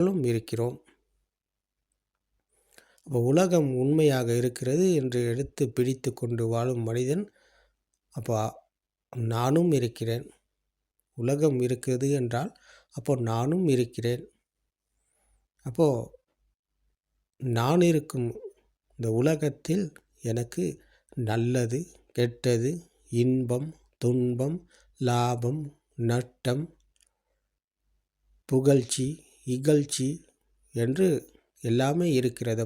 இருக்கிறோம். அப்போ உலகம் உண்மையாக இருக்கிறது என்று எடுத்து பிடித்து கொண்டு வாழும் மனிதன், அப்போ நானும் இருக்கிறேன். உலகம் இருக்கிறது என்றால் அப்போ நானும் இருக்கிறேன். அப்போது நான் இருக்கும் இந்த உலகத்தில் எனக்கு நல்லது, கெட்டது, இன்பம், துன்பம், லாபம், நட்டம், புகழ்ச்சி, இகழ்ச்சி என்று எல்லாமே இருக்கிறது.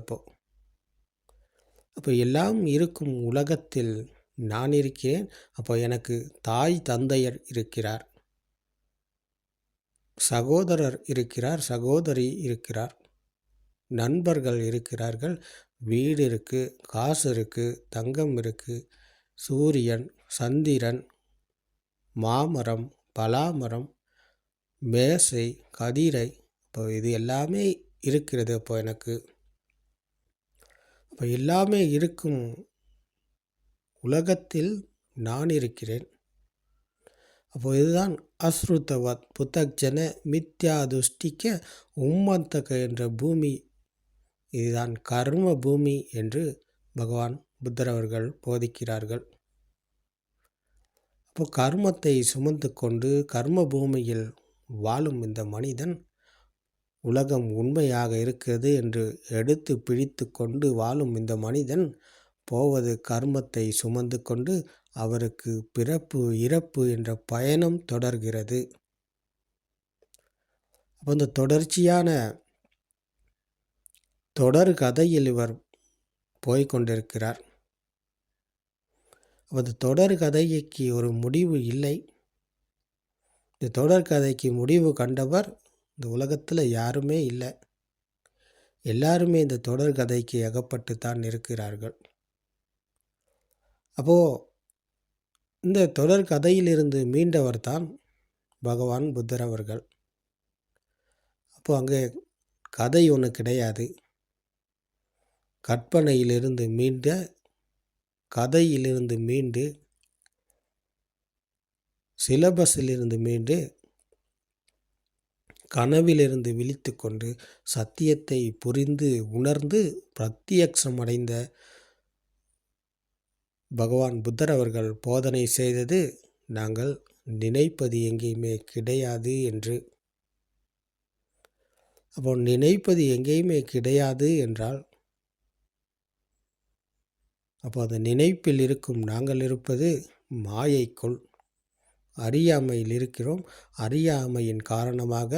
அப்போ எல்லாம் இருக்கும் உலகத்தில் நான் இருக்கிறேன். அப்போ எனக்கு தாய் தந்தையர் இருக்கிறார், சகோதரர் இருக்கிறார், சகோதரி இருக்கிறார், நண்பர்கள் இருக்கிறார்கள், வீடு இருக்குது, காசு இருக்குது, தங்கம் இருக்குது, சூரியன், சந்திரன், மாமரம், பலாமரம், மேசை, கதிரை, இப்போ இது எல்லாமே இருக்கிறது. அப்போ எனக்கு அப்போ எல்லாமே இருக்கும் உலகத்தில் நான் இருக்கிறேன். அப்போ இதுதான் அஸ்ருத்தவத் புத்தக்ஜன மித்யா துஷ்டிக்க உம்மந்தக என்ற பூமி, இதுதான் கர்ம பூமி என்று பகவான் புத்தர் அவர்கள் போதிக்கிறார்கள். அப்போ கர்மத்தை சுமந்து கொண்டு கர்ம பூமியில் வாழும் இந்த மனிதன் உலகம் உண்மையாக இருக்கிறது என்று எடுத்து பிடித்து கொண்டு வாழும் இந்த மனிதன் போவது கர்மத்தை சுமந்து கொண்டு அவருக்கு பிறப்பு இறப்பு என்ற பயணம் தொடர்கிறது. அப்போ இந்த தொடர்ச்சியான தொடர் கதையில் இவர் போய்கொண்டிருக்கிறார். அந்த தொடர் கதைக்கு ஒரு முடிவு இல்லை. இந்த தொடர் கதைக்கு முடிவு கண்டவர் இந்த உலகத்தில் யாருமே இல்லை. எல்லாருமே இந்த தொடர் கதைக்கு அகப்பட்டு தான் இருக்கிறார்கள். அப்போது இந்த தொடர் கதையிலிருந்து மீண்டவர் தான் பகவான் புத்தர் அவர்கள். அப்போது அங்கே கதை ஒன்று கிடையாது. கற்பனையிலிருந்து மீண்ட கதையிலிருந்து மீண்டு சிலபஸிலிருந்து மீண்டு கனவிலிருந்து விழித்து கொண்டு சத்தியத்தை புரிந்து உணர்ந்து பிரத்யக்ஷம் அடைந்த பகவான் புத்தர் அவர்கள் போதனை செய்தது நாங்கள் நினைப்பது எங்கேயுமே கிடையாது என்று. அப்போ நினைப்பது எங்கேயுமே கிடையாது என்றால் அப்போ அந்த நினைப்பில் இருக்கும் நாங்கள் இருப்பது மாயைக்குள் அறியாமையில் இருக்கிறோம். அறியாமையின் காரணமாக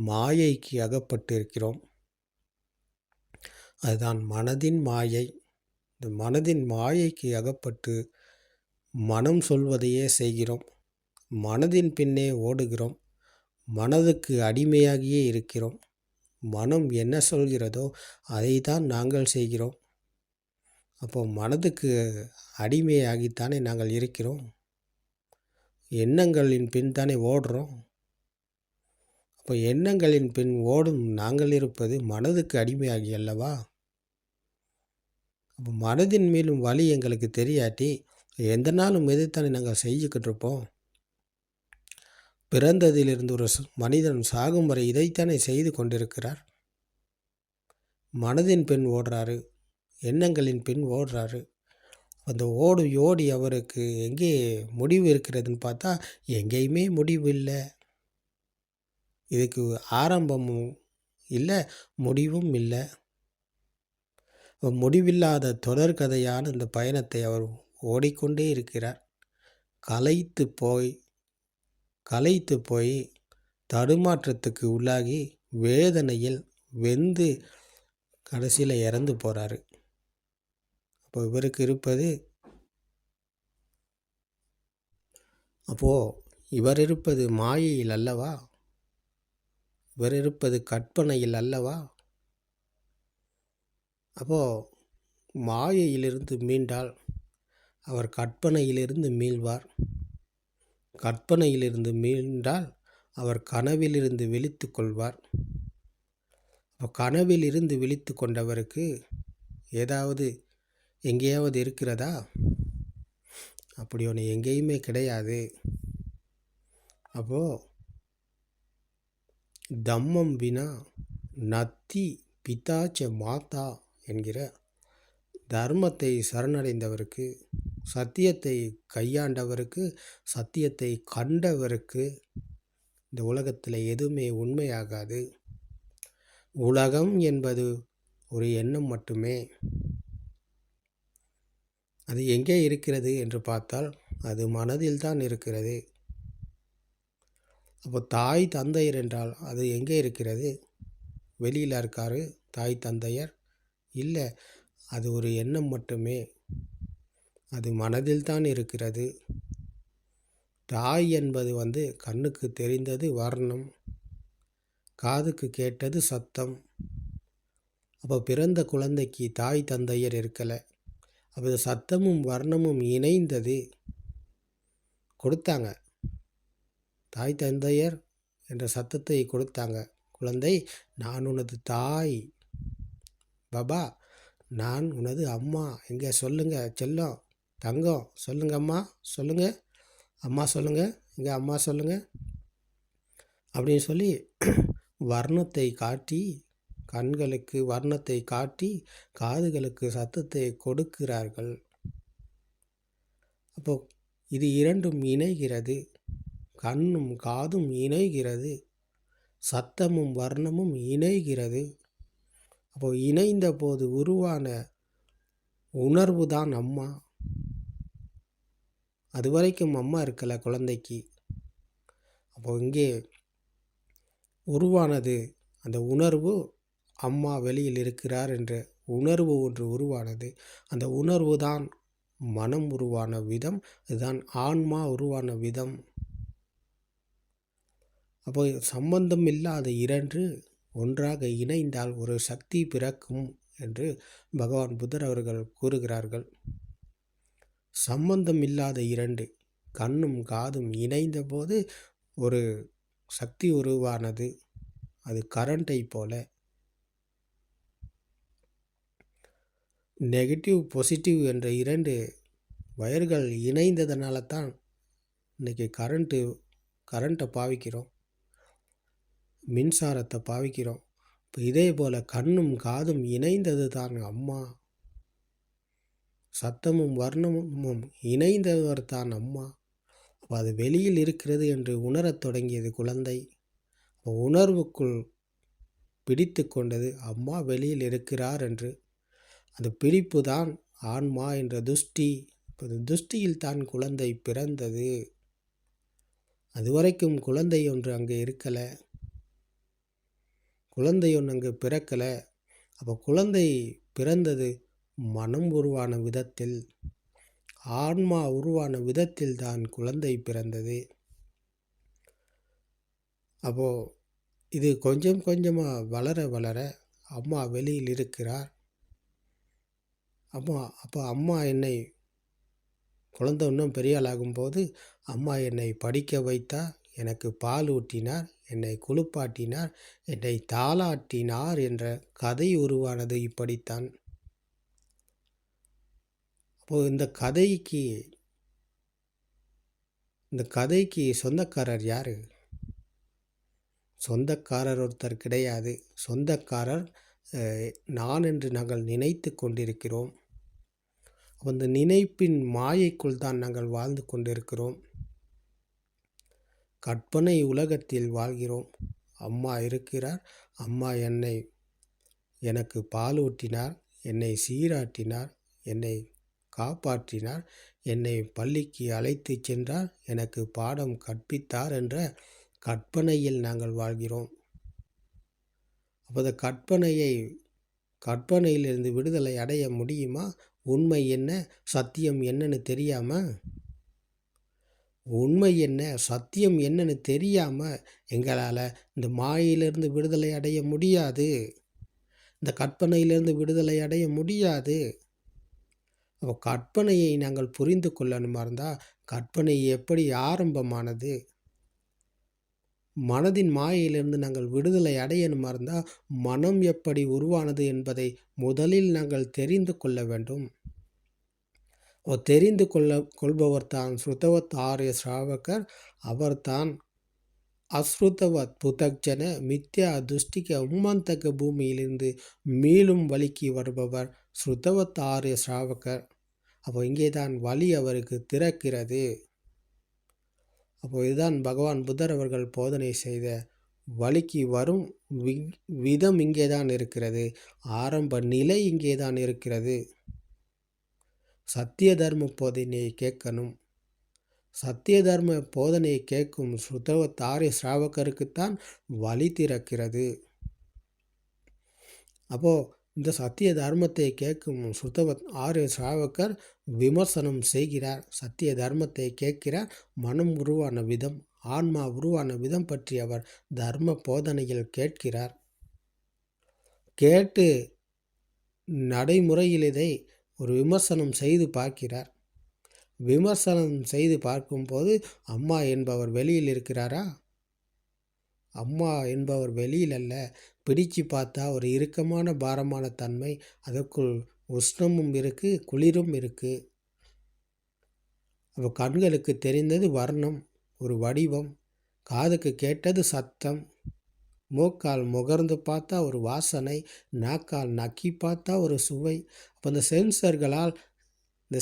மாயைக்கு அகப்பட்டிருக்கிறோம். அதுதான் மனதின் மாயை. இந்த மனதின் மாயைக்கு அகப்பட்டு மனம் சொல்வதையே செய்கிறோம். மனதின் பின்னே ஓடுகிறோம். மனதுக்கு அடிமையாகியே இருக்கிறோம். மனம் என்ன சொல்கிறதோ அதை தான் நாங்கள் செய்கிறோம். அப்போ மனதுக்கு அடிமையாகித்தானே நாங்கள் இருக்கிறோம். எண்ணங்களின் பின் தானே ஓடுறோம். அப்போ எண்ணங்களின் பின் ஓடும் நாங்கள் இருப்பது மனதுக்கு அடிமையாகி அல்லவா? அப்போ மனதின் மேலும் வழி எங்களுக்கு தெரியாட்டி எந்த நாளும் எதைத்தானே நாங்கள் செஞ்சுக்கிட்டு இருப்போம். பிறந்ததிலிருந்து ஒரு மனிதன் சாகும் வரை இதைத்தானே செய்து கொண்டிருக்கிறார். மனதின் பின் ஓடுறாரு, எண்ணங்களின் பின் ஓடுறாரு. அந்த ஓடி அவருக்கு எங்கே முடிவு இருக்கிறதுன்னு பார்த்தா எங்கேயுமே முடிவு இல்லை. இதுக்கு ஆரம்பமும் இல்லை, முடிவும் இல்லை. முடிவில்லாத தொடர்கதையான இந்த பயணத்தை அவர் ஓடிக்கொண்டே இருக்கிறார். களைத்து போய் தடுமாற்றத்துக்கு உள்ளாகி வேதனையில் வெந்து கடைசியில் இறந்து போகிறாரு. அப்போ இவருக்கு இருப்பது இவர் இருப்பது மாயையில் அல்லவா? இவர் இருப்பது கற்பனையில் அல்லவா? அப்போது மாயையிலிருந்து மீண்டால் அவர் கற்பனையிலிருந்து மீள்வார். கற்பனையிலிருந்து மீண்டால் அவர் கனவிலிருந்து விழித்து கொள்வார். கனவில் இருந்து விழித்து கொண்டவருக்கு ஏதாவது எங்கேயாவது இருக்கிறதா? அப்படி ஒன்று எங்கேயுமே கிடையாது. அப்போது தம்மம் வினா நத்தி பிதாச்ச மாதா என்கிற தர்மத்தை சரணடைந்தவருக்கு, சத்தியத்தை கையாண்டவருக்கு, சத்தியத்தை கண்டவருக்கு இந்த உலகத்தில் எதுவுமே உண்மையாகாது. உலகம் என்பது ஒரு எண்ணம் மட்டுமே. அது எங்கே இருக்கிறது என்று பார்த்தால் அது மனதில் தான் இருக்கிறது. அப்போ தாய் தந்தையர் என்றால் அது எங்கே இருக்கிறது? வெளியில் இருக்காரு தாய் தந்தையர்? இல்லை, அது ஒரு எண்ணம் மட்டுமே. அது மனதில் தான் இருக்கிறது. தாய் என்பது கண்ணுக்கு தெரிந்தது வர்ணம், காதுக்கு கேட்டது சத்தம். அப்போ பிறந்த குழந்தைக்கு தாய் தந்தையர் இருக்கலை. அப்போ சத்தமும் வர்ணமும் இணைந்தது, கொடுத்தாங்க. தாய் தந்தையர் என்ற சத்தத்தை கொடுத்தாங்க. குழந்தை, நான் உனது தாய். பாபா, நான் உனது அம்மா. எங்கே சொல்லுங்க செல்லம், தங்கம், சொல்லுங்க அம்மா, சொல்லுங்க அம்மா, சொல்லுங்க எங்கே அம்மா, சொல்லுங்க அப்படின்னு சொல்லி வர்ணத்தை காட்டி, கண்களுக்கு வர்ணத்தை காட்டி, காதுகளுக்கு சத்தத்தை கொடுக்கிறார்கள். அப்போ இது இரண்டும் இணைகிறது. கண்ணும் காதும் இணைகிறது, சத்தமும் வர்ணமும் இணைகிறது. அப்போ இணைந்த போது உருவான உணர்வு தான் அம்மா. அது வரைக்கும் அம்மா இருக்கலை குழந்தைக்கு. அப்போ இங்கே உருவானது அந்த உணர்வு. அம்மா வெளியில் இருக்கிறார் என்ற உணர்வு ஒன்று உருவானது. அந்த உணர்வு தான் மனம் உருவான விதம். அதுதான் ஆன்மா உருவான விதம். அப்போ சம்பந்தம் இல்லாத இரண்டு ஒன்றாக இணைந்தால் ஒரு சக்தி பிறக்கும் என்று பகவான் புத்தர் அவர்கள் கூறுகிறார்கள். சம்பந்தம் இல்லாத இரண்டு, கண்ணும் காதும் இணைந்த போது ஒரு சக்தி உருவானது. அது கரண்டை போல. நெகட்டிவ் பாசிட்டிவ் என்ற இரண்டு வயர்கள் இணைந்ததுனால தான் இன்றைக்கி கரண்ட்டை பாவிக்கிறோம், மின்சாரத்தை பாவிக்கிறோம். இப்போ இதே போல் கண்ணும் காதும் இணைந்தது தான் அம்மா. சத்தமும் வர்ணமும் இணைந்தவர் தான் அம்மா. அப்போ அது வெளியில் இருக்கிறது என்று உணரத் தொடங்கியது குழந்தை. உணர்வுக்குள் பிடித்து கொண்டது அம்மா வெளியில் இருக்கிறார் என்று. அந்த பிடிப்பு தான் ஆன்மா என்ற துஷ்டி. இப்போ துஷ்டியில் தான் குழந்தை பிறந்தது. அதுவரைக்கும் குழந்தை ஒன்று அங்கே இருக்கலை, குழந்தை ஒன்று அங்கே பிறக்கலை. அப்போ குழந்தை பிறந்தது மனம் உருவான விதத்தில், ஆன்மா உருவான விதத்தில் தான் குழந்தை பிறந்தது. அப்போது இது கொஞ்சம் கொஞ்சமாக வளர வளர அம்மா வெளியில் இருக்கிறார். அப்போ அம்மா என்னை, குழந்தை இன்னும் பெரியாள் ஆகும்போது அம்மா என்னை படிக்க வைத்தார், எனக்கு பால் ஊட்டினார், என்னை குளிப்பாட்டினார், என்னை தாளாட்டினார் என்ற கதை உருவானது இப்படித்தான். அப்போது இந்த கதைக்கு சொந்தக்காரர் யார்? சொந்தக்காரர் ஒருத்தர் கிடையாது. சொந்தக்காரர் நான் என்று நாங்கள் நினைத்து கொண்டிருக்கிறோம். அந்த நினைப்பின் மாயைக்குள் தான் நாங்கள் வாழ்ந்து கொண்டிருக்கிறோம். கற்பனை உலகத்தில் வாழ்கிறோம். அம்மா இருக்கிறார், அம்மா எனக்கு பாலூட்டினார், என்னை சீராட்டினார், என்னை காப்பாற்றினார், என்னை பள்ளிக்கு அழைத்து சென்றார், எனக்கு பாடம் கற்பித்தார் என்ற கற்பனையில் நாங்கள் வாழ்கிறோம். அப்போ அந்த கற்பனையிலிருந்து விடுதலை அடைய முடியுமா? உண்மை என்ன, சத்தியம் என்னன்னு தெரியாமல், உண்மை என்ன, சத்தியம் என்னன்னு தெரியாமல் எங்களால் இந்த மாயிலிருந்து விடுதலை அடைய முடியாது, இந்த கற்பனையிலிருந்து விடுதலை அடைய முடியாது. அப்போ கற்பனையை நாங்கள் புரிந்து கொள்ளணுமா இருந்தால், கற்பனை எப்படி ஆரம்பமானது, மனதின் மாயையிலிருந்து நாங்கள் விடுதலை அடையணுமா இருந்தால் மனம் எப்படி உருவானது என்பதை முதலில் நாங்கள் தெரிந்து கொள்ள வேண்டும். தெரிந்து கொள்பவர் தான் ஸ்ருதவத் ஆர்ய ஸ்ராவகர். அவர்தான் அஸ்ருதவத் புதக்ஜன மித்யா துஷ்டிக உம்மந்தக பூமியிலிருந்து மீளும் வழிக்கு வருபவர் ஸ்ருதவத் ஆரிய ஸ்ராவகர். அப்போ இங்கே தான் வழி அவருக்கு திறக்கிறது. அப்போ இதுதான் பகவான் புத்தர் அவர்கள் போதனை செய்த வழிக்கு வரும் விதம் இங்கே தான் இருக்கிறது. ஆரம்ப நிலை இங்கே தான் இருக்கிறது. சத்திய தர்ம போதனையை கேட்கணும். சத்திய தர்ம போதனையை கேட்கும் ஸ்ருதவத் ஆரிய ஸ்ராவகருக்குத்தான் வழி திறக்கிறது. அப்போது இந்த சத்திய தர்மத்தை கேட்கும் ஸ்ருதவத் ஆரிய ஸ்ராவகர் விமர்சனம் செய்கிறார். சத்திய தர்மத்தை கேட்கிறார். மனம் உருவான விதம், ஆன்மா உருவான விதம் பற்றி அவர் தர்ம போதனையில் கேட்கிறார். கேட்டு நடைமுறையில் இதை ஒரு விமர்சனம் செய்து பார்க்கிறார். விமர்சனம் செய்து பார்க்கும்போது அம்மா என்பவர் வெளியில் இருக்கிறாரா? அம்மா என்பவர் வெளியில் அல்ல. பிடிச்சு பார்த்தா ஒரு இறுக்கமான பாரமான தன்மை, அதற்குள் உஷ்ணமும் இருக்குது, குளிரும் இருக்குது. அப்போ கண்களுக்கு தெரிந்தது வர்ணம், ஒரு வடிவம். காதுக்கு கேட்டது சத்தம். மூக்கால் முகர்ந்து பார்த்தா ஒரு வாசனை. நாக்கால் நக்கி பார்த்தா ஒரு சுவை. அப்போ இந்த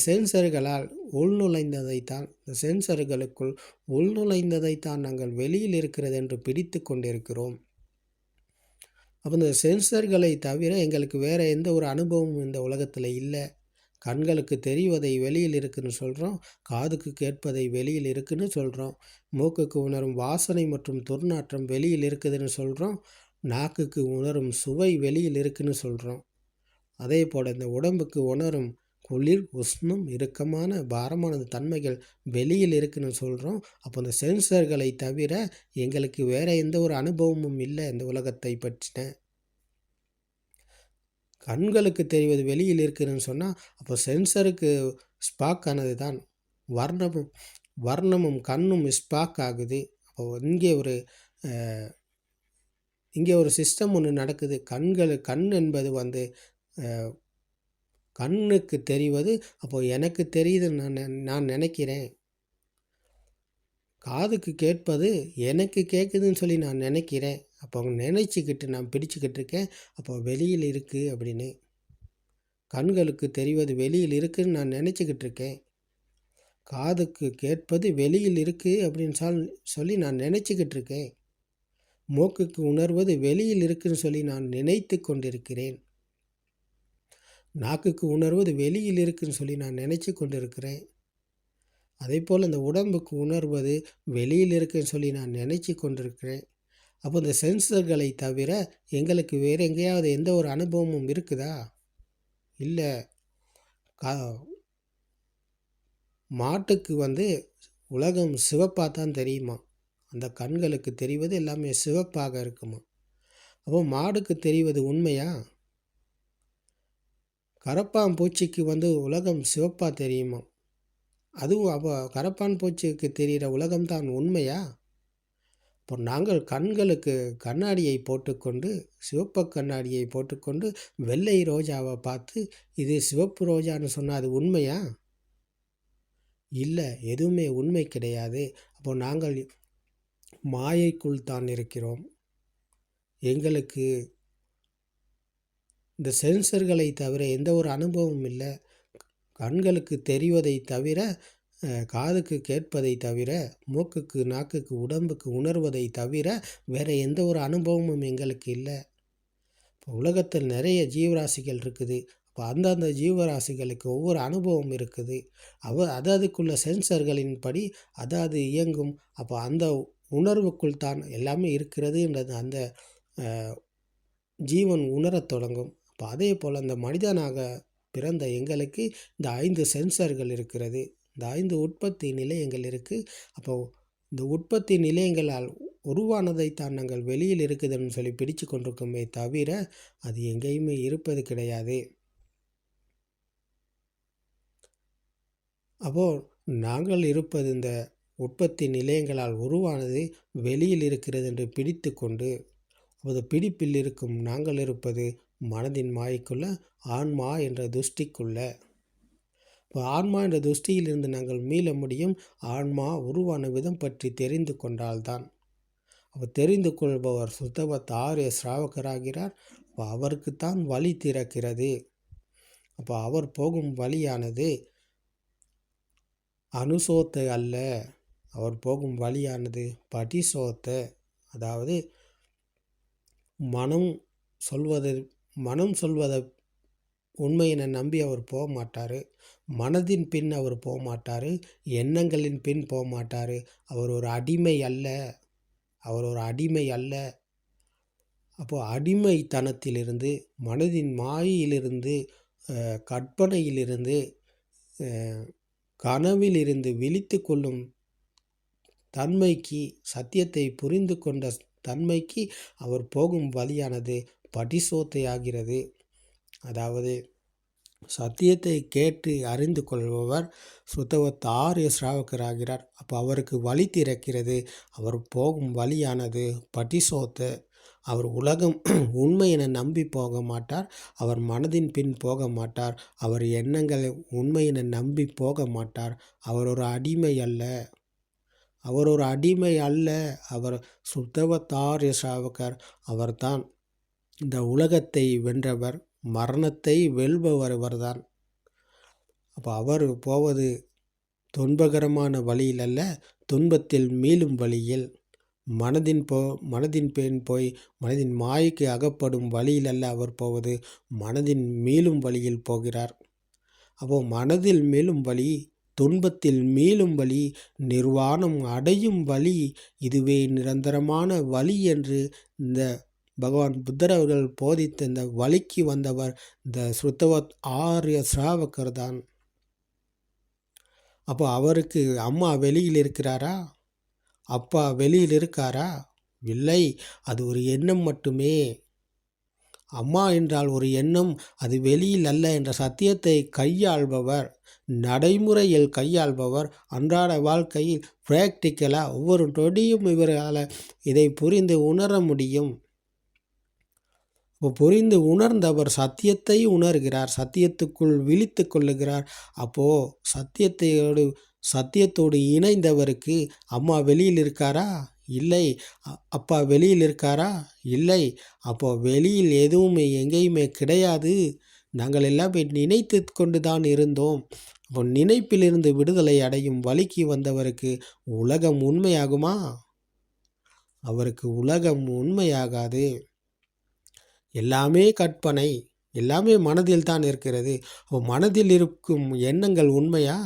சென்சர்களால் உள்நுழைந்ததைத்தான், இந்த சென்சர்களுக்குள் உள்நுழைந்ததைத்தான் நாங்கள் வெளியில் இருக்கிறது என்று பிடித்து கொண்டிருக்கிறோம். அப்போ இந்த சென்சர்களை தவிர எங்களுக்கு வேறு எந்த ஒரு அனுபவமும் இந்த உலகத்தில் இல்லை. கண்களுக்கு தெரிவதை வெளியில் இருக்குன்னு சொல்கிறோம், காதுக்கு கேட்பதை வெளியில் இருக்குன்னு சொல்கிறோம், மூக்குக்கு உணரும் வாசனை மற்றும் துர்நாற்றம் வெளியில் இருக்குதுன்னு சொல்கிறோம், நாக்குக்கு உணரும் சுவை வெளியில் இருக்குன்னு சொல்கிறோம். அதே போல் இந்த உடம்புக்கு உணரும் குளிர், உஷ்ணம், இறுக்கமான பாரமான தன்மைகள் வெளியில் இருக்குன்னு சொல்கிறோம். அப்போ இந்த சென்சர்களை தவிர எங்களுக்கு வேறு எந்த ஒரு அனுபவமும் இல்லை இந்த உலகத்தை பற்றின. கண்களுக்கு தெரிவது வெளியில் இருக்குதுன்னு சொன்னால் அப்போ சென்சருக்கு ஸ்பாக் ஆனது தான். வர்ணமும் கண்ணும் ஸ்பாக் ஆகுது. அப்போ இங்கே ஒரு சிஸ்டம் ஒன்று நடக்குது. கண் என்பது கண்ணுக்கு தெரிவது. அப்போது எனக்கு தெரியுதுன்னு நான் நினைக்கிறேன். காதுக்கு கேட்பது எனக்கு கேட்குதுன்னு சொல்லி நான் நினைக்கிறேன். அப்போ அவங்க நினச்சிக்கிட்டு நான் பிடிச்சிக்கிட்டு இருக்கேன். அப்போ வெளியில் இருக்குது அப்படின்னு. கண்களுக்கு தெரிவது வெளியில் இருக்குதுன்னு நான் நினச்சிக்கிட்டு இருக்கேன். காதுக்கு கேட்பது வெளியில் இருக்குது அப்படின்னு சொல்லி நான் நினச்சிக்கிட்டு இருக்கேன். மூக்குக்கு உணர்வது வெளியில் இருக்குதுன்னு சொல்லி நான் நினைத்து கொண்டிருக்கிறேன். நாக்குக்கு உணர்வது வெளியில் இருக்குதுன்னு சொல்லி நான் நினச்சி கொண்டிருக்கிறேன். அதே போல் இந்த உடம்புக்கு உணர்வது வெளியில் இருக்குதுன்னு சொல்லி நான் நினச்சி கொண்டிருக்கிறேன். அப்போ இந்த சென்சர்களை தவிர எங்களுக்கு வேறு எங்கேயாவது எந்த ஒரு அனுபவமும் இருக்குதா? இல்லை. மாட்டுக்கு உலகம் சிவப்பாக தான் தெரியுமா? அந்த கண்களுக்கு தெரிவது எல்லாமே சிவப்பாக இருக்குமா? அப்போ மாடுக்கு தெரிவது உண்மையா? கரப்பான் பூச்சிக்கு உலகம் சிவப்பாக தெரியுமா? அதுவும் அப்போ கரப்பான் பூச்சிக்கு தெரிகிற உலகம்தான் உண்மையா? இப்போ நாங்கள் கண்களுக்கு கண்ணாடியை போட்டுக்கொண்டு, சிவப்பு கண்ணாடியை போட்டுக்கொண்டு வெள்ளை ரோஜாவை பார்த்து இது சிவப்பு ரோஜான்னு சொன்னால் அது உண்மையா? இல்லை, எதுவுமே உண்மை கிடையாது. அப்போ நாங்கள் மாயைக்குள் தான் இருக்கிறோம். எங்களுக்கு இந்த சென்சர்களை தவிர எந்த ஒரு அனுபவமும் இல்லை. கண்களுக்கு தெரிவதை தவிர, காதுக்கு கேட்பதை தவிர, மூக்குக்கு நாக்குக்கு உடம்புக்கு உணர்வதை தவிர வேறு எந்த ஒரு அனுபவமும் எங்களுக்கு இல்லை. இப்போ உலகத்தில் நிறைய ஜீவராசிகள் இருக்குது. அப்போ அந்தந்த ஜீவராசிகளுக்கு ஒவ்வொரு அனுபவம் இருக்குது. அதுக்குள்ள சென்சர்களின் படி அது இயங்கும். அப்போ அந்த உணர்வுக்குள் தான் எல்லாமே இருக்கிறதுன்றது அந்த ஜீவன் உணரத் தொடங்கும். அப்போ அதே போல் அந்த மனிதனாக பிறந்த எங்களுக்கு இந்த 5 சென்சர்கள் இருக்கிறது. இந்த 5 உற்பத்தி நிலையங்கள் இருக்குது. அப்போது இந்த உற்பத்தி நிலையங்களால் உருவானதைத்தான் நாங்கள் வெளியில் இருக்குதுன்னு சொல்லி பிடிச்சு கொண்டிருக்கோமே தவிர அது எங்கேயுமே இருப்பது கிடையாது. அப்போது நாங்கள் இருப்பது இந்த உற்பத்தி நிலையங்களால் உருவானது வெளியில் இருக்கிறது என்று பிடித்து கொண்டு, அப்போது பிடிப்பில் இருக்கும் நாங்கள் இருப்பது மனதின் மாயைக்குள்ள, ஆன்மா என்ற துஷ்டிக்குள்ள. இப்போ ஆன்மா என்ற துஷ்டியிலிருந்து நாங்கள் மீள முடியும். ஆன்மா உருவான விதம் பற்றி தெரிந்து கொண்டால்தான். அப்போ தெரிந்து கொள்பவர் சுத்தபத்த ஆரிய ஸ்ராவகராகிறார். அப்போ அவருக்குத்தான் வழி திறக்கிறது. அப்போ அவர் போகும் வழியானது அனுசோத்தை அல்ல, அவர் போகும் வழியானது படிசோத்தை. அதாவது மனம் சொல்வதை உண்மையினை நம்பி அவர் போக மாட்டார். மனதின் பின் அவர் போக மாட்டார். எண்ணங்களின் பின் போக மாட்டார். அவர் ஒரு அடிமை அல்ல. அப்போது அடிமைத்தனத்திலிருந்து, மனதின் மாயிலிருந்து, கற்பனையிலிருந்து, கனவிலிருந்து விழித்து கொள்ளும் தன்மைக்கு, சத்தியத்தை புரிந்து கொண்ட தன்மைக்கு அவர் போகும் வழியானது படிசோத்தை ஆகிறது. அதாவது சத்தியத்தை கேட்டு அறிந்து கொள்பவர் சுத்தவத்த ஆரிய ஸ்ராவகராகிறார். அப்போ அவருக்கு வழி திறக்கிறது. அவர் போகும் வழியானது படிசோத்தை. அவர் உலகம் உண்மையினை நம்பி போக மாட்டார். அவர் மனதின் பின் போக மாட்டார். அவர் எண்ணங்களை உண்மையினை நம்பி போக மாட்டார். அவர் ஒரு அடிமை அல்ல. அவர் சுத்தவத்தாரிய ஸ்ராவகர். அவர்தான் இந்த உலகத்தை வென்றவர், மரணத்தை வெல்பவர் இவர்தான். அப்போ அவர் போவது துன்பகரமான வழியில் அல்ல, துன்பத்தில் மீளும் வழியில். மனதின் பின் போய் மனதின் மாய்க்கு அகப்படும் வழியில் அல்ல அவர் போவது, மனதின் மீளும் வழியில் போகிறார். அப்போது மனதில் மீளும் வழி, துன்பத்தில் மீளும் வழி, நிர்வாணம் அடையும் வழி, இதுவே நிரந்தரமான வழி என்று இந்த பகவான் புத்தர் அவர்கள் போதித்த இந்த வழிக்கு வந்தவர் இந்த சுத்தவத் ஆரிய ஸ்ராவகர் தான். அப்போ அவருக்கு அம்மா வெளியில் இருக்கிறாரா? அப்பா வெளியில் இருக்காரா? இல்லை, அது ஒரு எண்ணம் மட்டுமே. அம்மா என்றால் ஒரு எண்ணம், அது வெளியில் அல்ல என்ற சத்தியத்தை கையாள்பவர், நடைமுறையில் கையாள்பவர், அன்றாட வாழ்க்கையில் பிராக்டிக்கலாக ஒவ்வொரு நொடியும் இவரால் இதை புரிந்து உணர முடியும். இப்போ புரிந்து உணர்ந்தவர் சத்தியத்தை உணர்கிறார், சத்தியத்துக்குள் விழித்து கொள்ளுகிறார். அப்போது சத்தியத்தோடு இணைந்தவருக்கு அம்மா வெளியில் இருக்காரா? இல்லை. அப்பா வெளியில் இருக்காரா? இல்லை. அப்போது வெளியில் எதுவுமே எங்கேயுமே கிடையாது. நாங்கள் எல்லாமே நினைத்து கொண்டு தான் இருந்தோம். அப்போ நினைப்பிலிருந்து விடுதலை அடையும் வழிக்கு வந்தவருக்கு உலகம் உண்மையாகுமா? அவருக்கு உலகம் உண்மையாகாது. எல்லாமே கற்பனை, எல்லாமே மனதில் தான் இருக்கிறது. மனதில் இருக்கும் எண்ணங்கள் உண்மையா?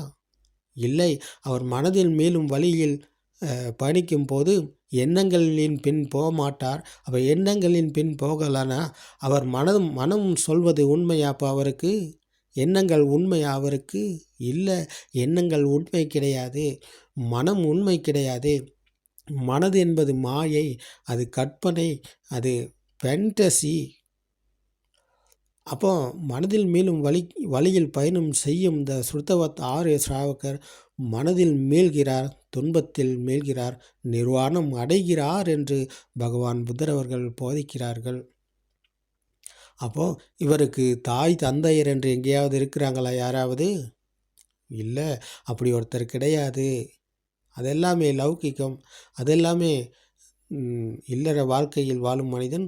இல்லை. அவர் மனதில் மேலும் வழியில் பயணிக்கும் போது எண்ணங்களின் பின் போக மாட்டார். அப்போ எண்ணங்களின் பின் போகலனா அவர் மனம் சொல்வது உண்மையா? அப்போ அவருக்கு எண்ணங்கள் உண்மையா? அவருக்கு இல்லை. எண்ணங்கள் உண்மை கிடையாது, மனம் உண்மை கிடையாது. மனது என்பது மாயை, அது கற்பனை, அது ஃபேண்டசி. அப்போ மனதில் மீளும் வழியில் பயணம் செய்யும் இந்த சுத்தவத் ஆரிய ஸ்ராவகர் மனதில் மீள்கிறார், துன்பத்தில் மீள்கிறார், நிர்வாணம் அடைகிறார் என்று பகவான் புத்தர் அவர்கள் போதிக்கிறார்கள். அப்போது இவருக்கு தாய் தந்தையர் என்று எங்கேயாவது இருக்கிறாங்களா யாராவது? இல்லை, அப்படி ஒருத்தர் கிடையாது. அதெல்லாமே லௌகிகம், அதெல்லாமே இல்லற வாழ்க்கையில் வாழும் மனிதன்